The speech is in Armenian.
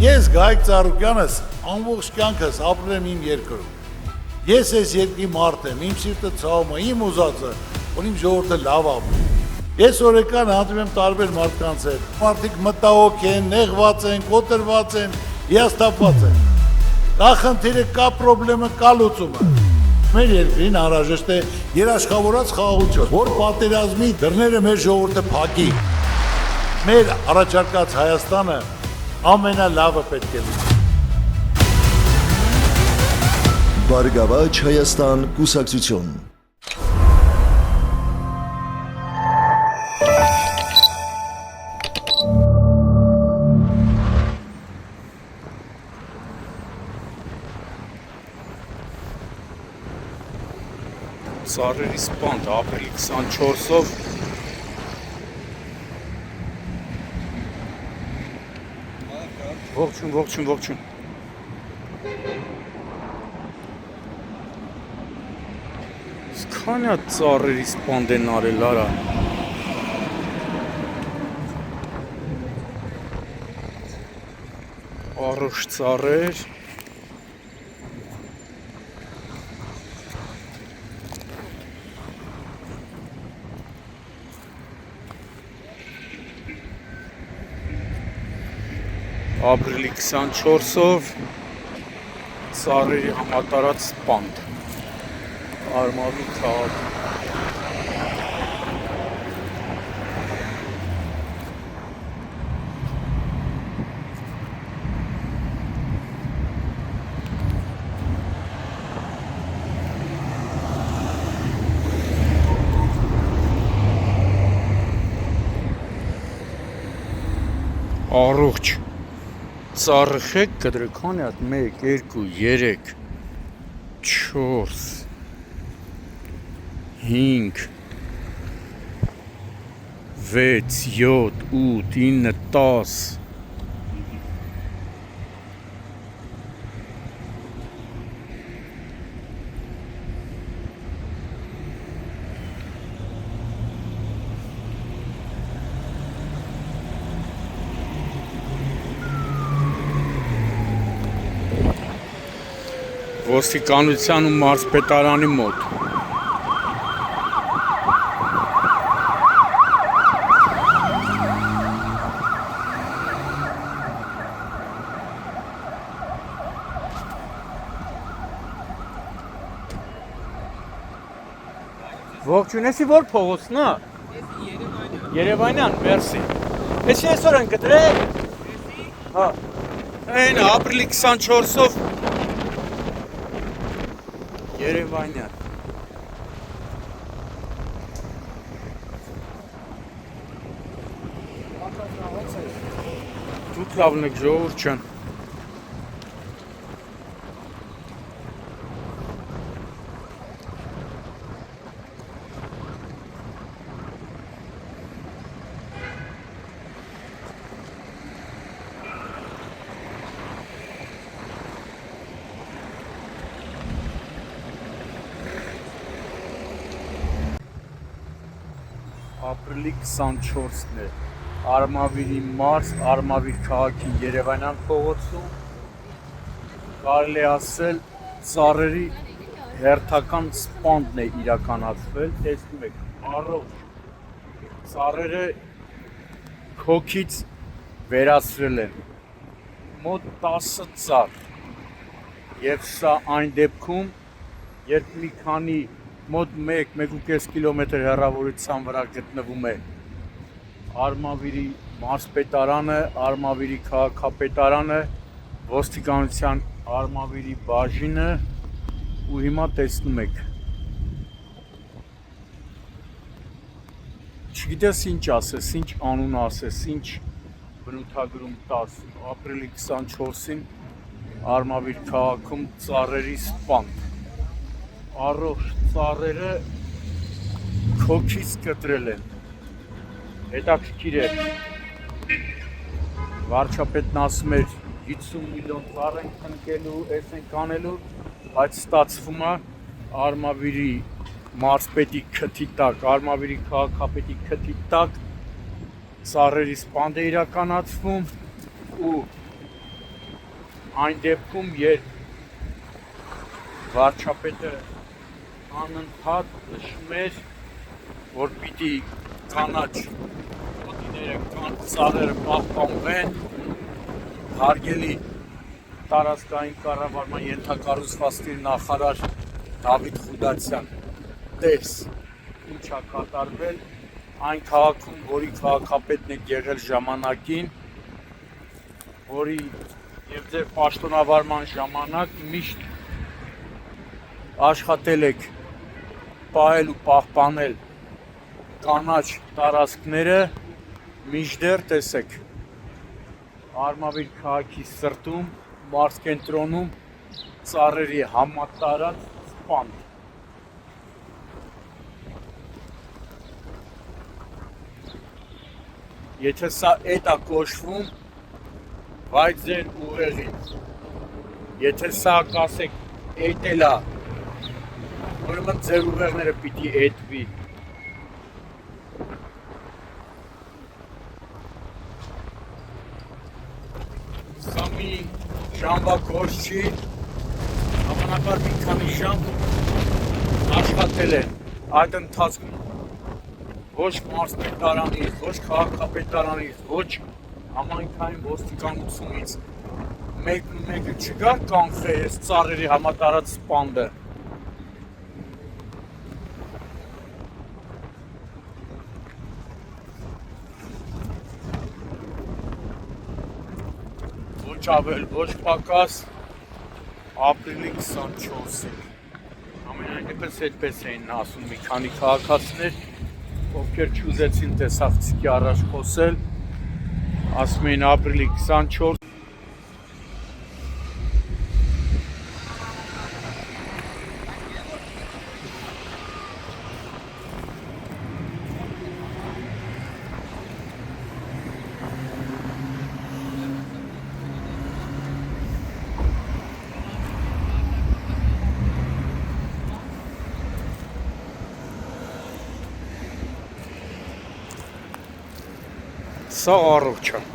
Ես Գայք Ծառուկյանս ամբողջ կյանքս ապրել եմ իմ երկրում։ Ես այս երկրի մարդ եմ, իմ սիրտը ցավում է, իմ ուզածը, որ իմ ժողովուրդը լավ ապրի։ Ես օրեկան հանդիպում եմ տարբեր մարդկանց հետ։ Մարդիկ մտահոգ են, նեղված են, կոտրված են, հիասթափված են։ Կա խնդիրը, կա պրոբլեմը, կա լուծումը։ Մեր երկրին անհրաժեշտ է երաշխավորած խաղաղություն, որ պատերազմի դռները մեր ժողովուրդը փակի։ Մեր առաջարկած Հայաստանը ամենալավը պետք է լինի։ Բարգավաճ Հայաստան կուսակցություն։ Ծառերի սպանդ ապրիլ 24-ով ողջուն Սքանյա ծառերի սպանդ են արել արա Առողջ ծառեր Ապրիլի 24-ով ծառերի համատարած սպանդ Արմավի քաղաք Առողջ Ծառը խեք կդրը քանի հատ 1, 2, 3, 4, 5, 6, 7, 8, 9, 10 Ոստիկանության ու մարզպետարանի մոտ Ողջույն, էսի որ փողոցն է? Երևանյան, մերսի Էսի այսօր են կտրել? Հա Այն ապրիլի 24-ով Երևանյան Դուք լավն եք ժողովուրդ ջան Ապրիլի 24-ն է Արմավիրի մարզ, Արմավիր քաղաքի Երևանյան փողոցում կարելի ասել ծառերի հերթական սպանդն է իրականացվել, տեսնում եք, առողջ ծառերը քոքից վերացրել են մոտ 10 ծառ եւ սա այն դեպքում, երբ մի քանի մոտ 1-1.5 կիլոմետր հեռավորության վրա գտնվում է Արմավիրի մարզպետարանը, Արմավիրի քաղաքապետարանը, ոստիկանության Արմավիրի բաժինը ու հիմա տեսնում եք Չգիտես ինչ ասես, ինչ անուն ասես, ինչ բնութագրում տաս ապրիլի 24-ին Արմավիր քաղաքում ծառերի սպանդ Առողջ ծառերը քոքից կտրել են Հետաքրքիր է Վարչապետն ասում էր 50 միլիոն ծառ ենք տնկելու, էս ենք անելու, բայց ստացվում է Արմավիրի մարզպետի քթի տակ, Արմավիրի քաղաքապետի քթի տակ ծառերի սպանդ է իրականացվում ու այն դեպքում, երբ վարչապետը անընդհատ նշում էր, որ պիտի կանաչ գոտիները կան ծառերը պահպանվեն, հարգելի տարածքային կառավարման ենթակառուցվածքների նախարար Դավիթ Խուդացյան, տես ինչ է կատարվել այն քաղաքում, որի քաղաքապետն եք եղել ժամանակին, որի եւ ձեր պաշտոնավարման ժամանակ միշտ աշխատել եք պահել ու պահպանել կանաչ տարածքները, մինչդեռ տեսեք Արմավիր քաղաքի սրտում, մարզկենտրոնում ծառերի համատարած սպանդ։ Եթե սա էդ է կոչվում, բայց ձեր ուղեղին, եթե սա կասեք էդ էլ է, ուրեմն ձեր ուղեղները պիտի էդվի։ Սա մի ժամվա գործ չի, հավանաբար մի քանի ժամ աշխատել են այդ ընթացքում ոչ մարզպետարանից, ոչ քաղաքապետարանից, ոչ համայնքային ոստիկանությունից մեկը չգար կանխե այս ծառերի համատարած սպանդը։ Ոչ ավել, ոչ պակաս, ապրիլի 24-ին։ Ամենայնպես այդպես էին ասում մի քանի քաղաքացիներ, ովքեր չուզեցին տեսախցիկի առաջ խոսել, ասում էին ապրիլի 24։ Սա առողջ է։